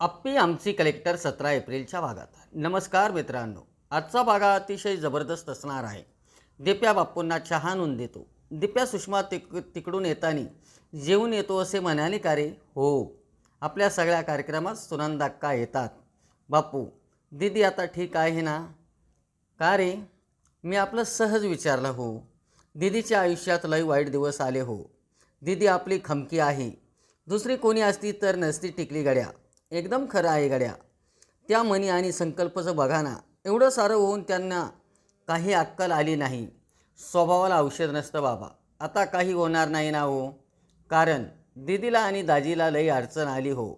आप्पी आमची कलेक्टर 17 एप्रिलच्या भागात. नमस्कार मित्रांनो, आजचा भाग अतिशय जबरदस्त असणार आहे. दिप्या बाप्पूंना चहा आणून देतो. दिप्या सुषमा तिकडून येताना जेवून येतो असे म्हणाले का रे? हो, आपल्या सगळ्या कार्यक्रमात सुनंदाक्का येतात. बाप्पू, दीदी आता ठीक आहे ना? का रे? मी आपलं सहज विचारलं. हो, दीदीच्या आयुष्यात लई वाईट दिवस आले हो. दीदी आपली खमकी आहे. दुसरी कोणी असती तर नसती टिकली गड्या. एकदम खरं आहे गड्या. त्या मनी आणि संकल्पचं बघा ना, एवढं सारं होऊन त्यांना काही अक्कल आली नाही. स्वभावाला औषध नसतं बाबा. आता काही होणार नाही ना हो, कारण दीदीला आणि दाजीला लई अडचण आली हो.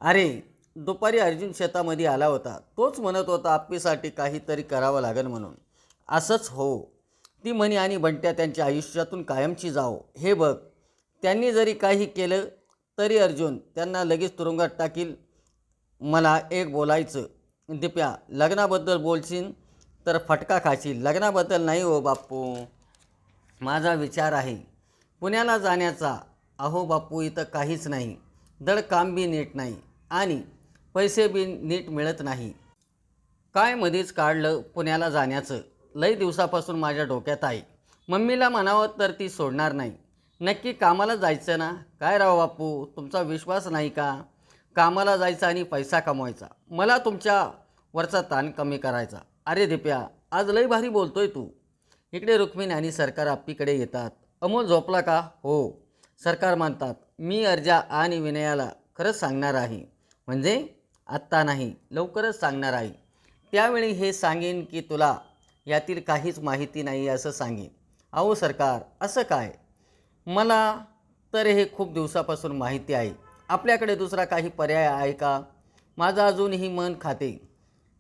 अरे, दुपारी अर्जुन शेतामध्ये आला होता. तोच म्हणत होता आप्पीसाठी काहीतरी करावं लागेल म्हणून. असंच हो, ती मनी आणि बंट्या त्यांच्या आयुष्यातून कायमची जाओ. हे बघ, त्यांनी जरी काही केलं तरी अर्जुन त्यांना लगेच तुरुंगात टाकील. मला एक बोलायचं. दिप्या, लग्नाबद्दल बोलशील तर फटका खाशील. लग्नाबद्दल नाही हो बाप्पू, माझा विचार आहे पुण्याला जाण्याचा. अहो बाप्पू, इथं काहीच नाही. धड काम बी नीट नाही आणि पैसे बी नीट मिळत नाही. काय मध्येच काढलं पुण्याला जाण्याचं? लई दिवसापासून माझ्या डोक्यात आहे. मम्मीला म्हणावं तर ती सोडणार नाही. नक्की कामाला जायचं ना? काय राव बाप्पू, तुमचा विश्वास नाही का? कामाला जायचा आणि पैसा कमवायचा. मला तुमच्यावरचा ताण कमी करायचा. अरे दिप्या, आज लई भारी बोलतोय तू. इकडे रुक्मिणी आणि सरकार आप्पीकडे येतात. अमोल झोपला का? हो, सरकार म्हणतात. मी अर्जा आणि विनयाला खरंच सांगणार आहे. म्हणजे आत्ता नाही, लवकरच सांगणार आहे. त्यावेळी हे सांगेन की तुला यातील काहीच माहिती नाही असं सांगेन. अहो सरकार, असं काय? मला तर हे खूप दिवसापासून माहिती आहे. आपल्याकडे दुसरा काही पर्याय आहे का? माझं अजूनही मन खाते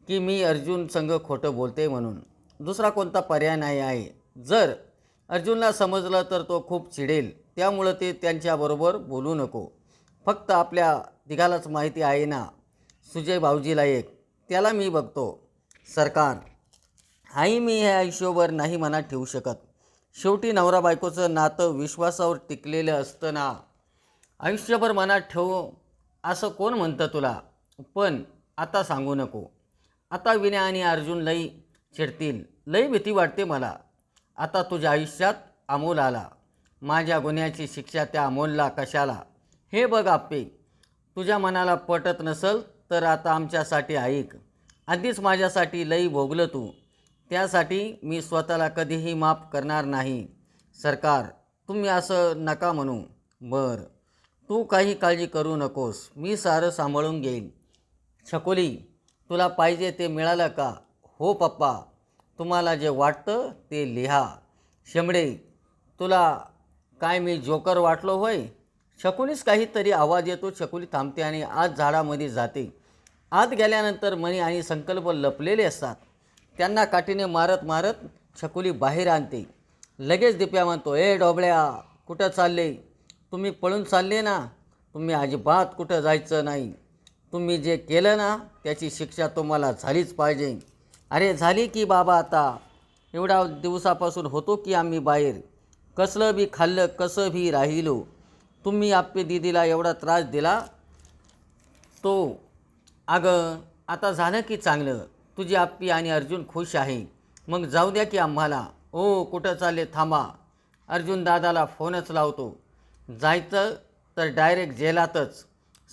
की मी अर्जुन संग खोटं बोलते म्हणून. दुसरा कोणता पर्याय नाही आहे. जर अर्जुनला समजलं तर तो खूप चिडेल. त्यामुळं ते त्यांच्याबरोबर बोलू नको. फक्त आपल्या तिघालाच माहिती आहे ना, सुजय भाऊजीला एक, त्याला मी बघतो. सरकार, आई मी हे आयुष्यभर नाही मनात ठेवू शकत. शेवटी नवरा बायकोचं नातं विश्वासावर टिकलेलं असतं ना. आयुष्यभर मनात ठेवू असं कोण म्हणतं तुला? पण आता सांगू नको. आता विनय आणि अर्जुन लई चिडतील. लई भीती वाटते मला. आता तुझ्या आयुष्यात अमोल आला. माझ्या गुन्ह्याची शिक्षा त्या अमोलला कशाला? हे बघ आप्पे, तुझ्या मनाला पटत नसल तर आता आमच्यासाठी ऐक. आधीच माझ्यासाठी लई भोगलं तू. त्यासाठी मी स्वतःला कधीही माफ करणार नाही. सरकार, तुम्ही असं नका म्हणू. बरं, तू काही काळजी करू नकोस. मी सारं सांभाळून घेईन. छकुली, तुला पाहिजे ते मिळालं का? हो पप्पा, तुम्हाला जे वाटतं ते लिहा. शेंबडे, तुला काय मी जोकर वाटलो होय? शकुनीच काहीतरी आवाज येतो. शकुनी थांबते आणि आत झाडामध्ये जाते. आत गेल्यानंतर मणी आणि संकल्प लपलेले असतात. त्यांना काठीने मारत मारत छकुली बाहेर आणते. लगेच दिप्या म्हणतो, ए डोबळ्या, कुठं चालले? तुम्ही पळून चालले ना? तुम्ही अजिबात कुठं जायचं नाही. तुम्ही जे केलं ना त्याची शिक्षा तुम्हाला झालीच पाहिजे. अरे झाली की बाबा. आता एवढ्या दिवसापासून होतो की आम्ही बाहेर. कसलं बी खाल्लं, कसं बी राहिलो. तुम्ही आप्पे दीदीला एवढा त्रास दिला तो. अगं, आता झालं की चांगलं. तुझी आप्पी आणि अर्जुन खुश आहे. मग जाऊ द्या की आम्हाला. ओ, कुठं चालले? थांबा. अर्जुन दादाला फोनच लावतो. जायचं तर डायरेक्ट जेलातच.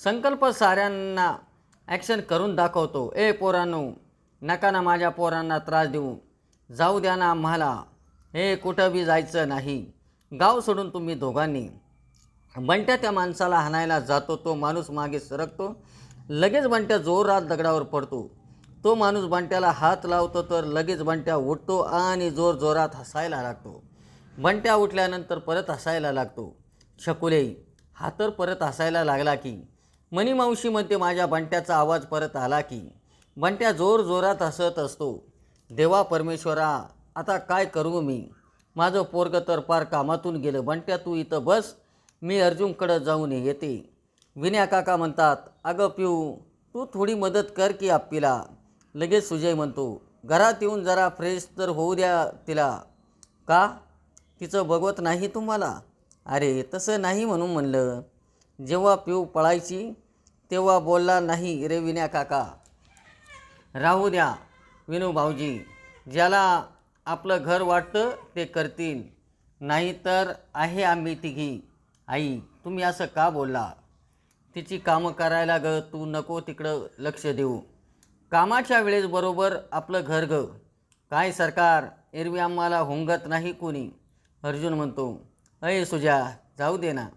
संकल्प साऱ्यांना ॲक्शन करून दाखवतो. ए पोरांनो, नका ना माझ्या पोरांना त्रास देऊ. जाऊ द्या ना आम्हाला. हे कुठं बी जायचं नाही. गाव सोडून तुम्ही दोघांनी. बंट्या त्या माणसाला हाणायला जातो. तो माणूस मागे सरकतो. लगेच बंट्या जोरात दगडावर पडतो. तो माणूस बंट्याला हात लावतो तर लगेच बंट्या उठतो आणि जोरात हसायला लागतो. बंट्या उठल्यानंतर परत हसायला लागतो. छकुले, हा तर परत हसायला लागला की. मनी मावशी म्हणते माझ्या बंट्याचा आवाज परत आला की. बंट्या जोरात हसत असतो. देवा परमेश्वरा, आता काय करू मी? माझं पोरगं तर पार कामातून गेलं. बंट्या तू इथं बस, मी अर्जुनकडं जाऊन येते. विनया काका म्हणतात, अगं पिऊ, तू थोडी मदत कर की आप्पीला. लगेच सुजय म्हणतो, घरात येऊन जरा फ्रेश तर होऊ द्या तिला. का? तिचं बघवत नाही तुम्हाला? अरे तसं नाही म्हणून म्हणलं. जेव्हा पिऊ पळायची तेव्हा बोलला नाही रे विन्या काका. राहू द्या विनू भाऊजी, ज्याला आपलं घर वाटतं ते करतील, नाहीतर आहे आम्ही तिघी. आई तुम्ही असं का बोलला? तिची कामं करायला ग, तू नको तिकडं लक्ष देऊ. कामाच्या वेळेस बरोबर आपलं घर ग. काय सरकार, एरवी आम्हाला हुंगत नाही कोणी. अर्जुन म्हणतो, अय सुजा जाऊ दे ना,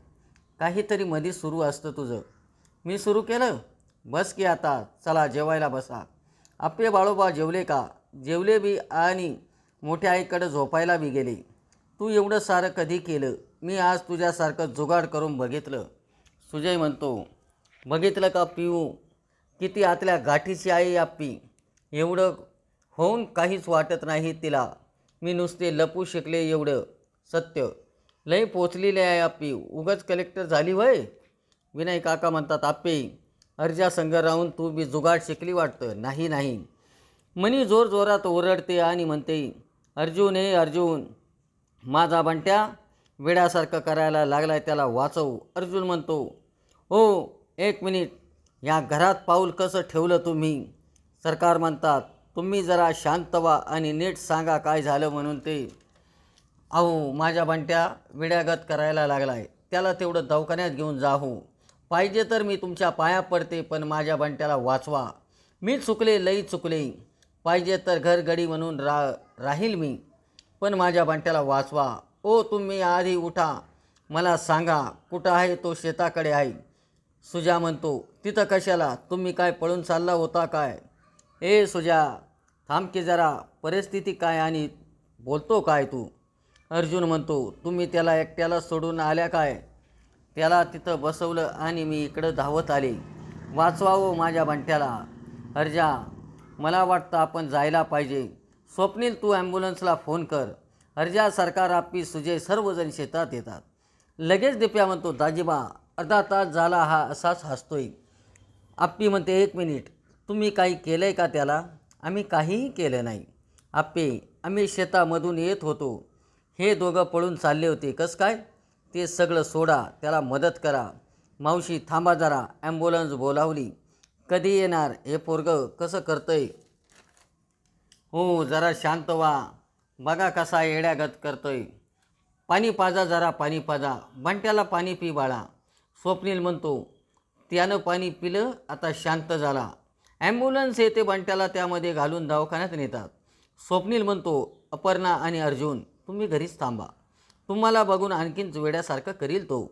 काहीतरी मधी सुरू असतं तुझं. मी सुरू केलं? बस की आता, चला जेवायला बसा. आपले बाळोबा जेवले का? जेवले बी आणि मोठ्या आईकडं झोपायला बी गेले. तू एवढं सारं कधी केलं? मी आज तुझ्यासारखं जुगाड करून बघितलं. सुजय म्हणतो, बघितलं का पिऊ, किती आतल्या गाठीची आई आप्पी. एवढं होऊन काहीच वाटत नाही तिला. मी नुसते लपू शिकले एवढं सत्य. लई पोचलेले आहे आप्पी, उगाच कलेक्टर झाली वय. विनय काका म्हणतात, आप्पे अर्जा संघ राहून तू बी जुगाड शिकली वाटतं. नाही नाही. मनी जोर जोरात ओरडते आणि म्हणते, अर्जुन हे अर्जुन, माझा बंट्या वेड्यासारखं करायला लागलाय, त्याला वाचव. अर्जुन म्हणतो, हो एक मिनिट, या घरात पाऊल कसं ठेवलं तुम्ही? सरकार म्हणतात, तुम्ही जरा शांत व्हा आणि नीट सांगा काय झालं म्हणून ते. अहो माझ्या बंट्या वेड्यागत करायला लागलाय, त्याला तेवढं दवाखान्यात घेऊन जाऊ. पाहिजे तर मी तुमच्या पाया पडते, पण माझ्या बंट्याला वाचवा. मी चुकले, लई चुकले. पाहिजे तर घरगडी म्हणून राहील मी, पण माझ्या बंट्याला वाचवा. ओ तुम्ही आधी उठा, मला सांगा कुठं आहे तो? शेताकडे आहे. सुजा म्हणतो, तिथं कशाला? तुम्ही काय पळून चालला होता काय? ए सुजा थांब की जरा, परिस्थिती काय आणि बोलतो काय तू? अर्जुन म्हणतो, तुम्ही त्याला एकट्याला सोडून आल्या काय? त्याला तिथं बसवलं आणि मी इकडं धावत आले. वाचवावं माझ्या बंट्याला. अर्जा मला वाटतं आपण जायला पाहिजे. स्वप्नील तू ॲम्ब्युलन्सला फोन कर. अर्जा सरकार आप्पी सुजय सर्वजण शेतात येतात. लगेच दिप्या म्हणतो, दाजीबा अर्धा तास झाला हा असाच हसतोय. आप्पी म्हणते, एक मिनिट, तुम्ही काही केलं आहे का त्याला? आम्ही काहीही केलं नाही आप्पे, आम्ही शेतामधून येत होतो. हे दोघं पळून चालले होते. कसं काय? ते सगळं सोडा, त्याला मदत करा. मावशी थांबा जरा, ॲम्ब्युलन्स बोलावली. कधी येणार? हे पोरगं कसं करतंय? हो जरा शांत व्हा, बघा कसा येड्यागत करतोय. पाणी पाजा जरा, पाणी पाजा. बंट्याला पाणी पी बाळा. स्वप्नील म्हणतो, त्यानं पाणी पिलं, आता शांत झाला. ॲम्ब्युलन्स येते, बंट्याला त्यामध्ये घालून दवाखान्यात नेतात. स्वप्नील म्हणतो, अपर्णा आणि अर्जुन तुम्ही घरीच थांबा, तुम्हाला बघून आणखीन वेड्यासारखं करील तो.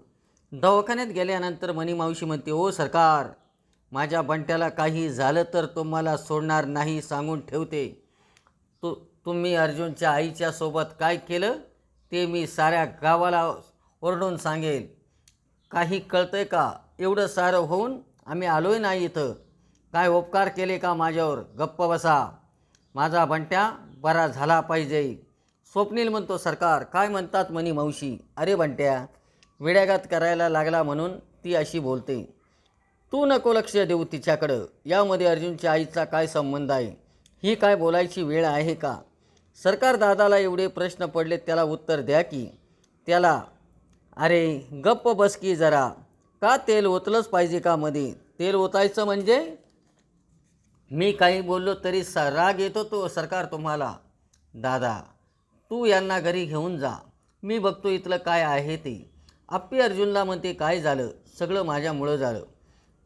दवाखान्यात गेल्यानंतर मनी मावशी म्हणते, ओ सरकार, माझ्या बंट्याला काही झालं तर तुम्हाला सोडणार नाही सांगून ठेवते. तुम्ही अर्जुनच्या आईच्या सोबत काय केलं ते मी साऱ्या गावाला ओरडून सांगेल. काही कळतंय का? एवढं सारं होऊन आम्ही आलोय नाही इथं. काय उपकार केले का माझ्यावर? गप्प बसा, माझा बंट्या बरा झाला पाहिजे. स्वप्नील म्हणतो, सरकार काय म्हणतात मनी मावशी? अरे बंट्या वेड्याघात करायला लागला म्हणून ती अशी बोलते. तू नको लक्ष देऊ तिच्याकडं. यामध्ये अर्जुनच्या आईचा काय संबंध आहे? ही काय बोलायची वेळ आहे का? सरकार दादाला एवढे प्रश्न पडले, त्याला उत्तर द्या की. त्याला अरे गप्प बस की जरा. का तेल ओतलंच पाहिजे का मध्ये? तेल ओतायचं म्हणजे? मी काही बोललो तरी राग येतो तो सरकार तुम्हाला. दादा तू यांना घरी घेऊन जा, मी बघतो इथलं काय आहे ते. आप्पी अर्जुनला म्हणते, काय झालं? सगळं माझ्यामुळं झालं.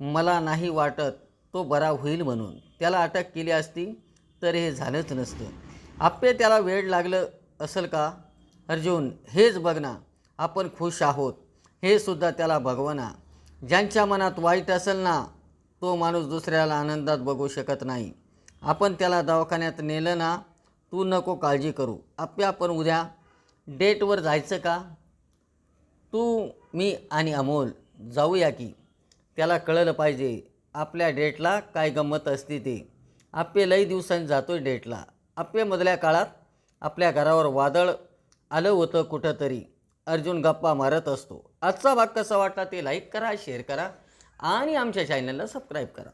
मला नाही वाटत तो बरा होईल म्हणून. त्याला अटक केली असती तर हे झालंच नसतं. आप्पे त्याला वेळ लागलं असेल का? अर्जुन हेच बघ ना, आपण खुश आहोत हे सुद्धा त्याला बघवना. ज्यांच्या मनात वाईट असेल ना, तो माणूस दुसऱ्याला आनंदात बघू शकत नाही. आपण त्याला दवाखान्यात नेलं ना, तू नको काळजी करू. आप्पे आपण उद्या डेटवर जायचं का? तू मी आणि अमोल जाऊया की. त्याला कळलं पाहिजे आपल्या डेटला काय गंमत असते ते. आप्पे लई दिवसांनी जातोय डेटला. आप्पे मधल्या काळात आपल्या घरावर वादळ आलं होतं कुठंतरी. अर्जुन गप्पा मारत असतो. आजचा भाग कसा वाटला ते लाईक करा, शेअर करा आणि आमच्या चॅनलला सबस्क्राईब करा.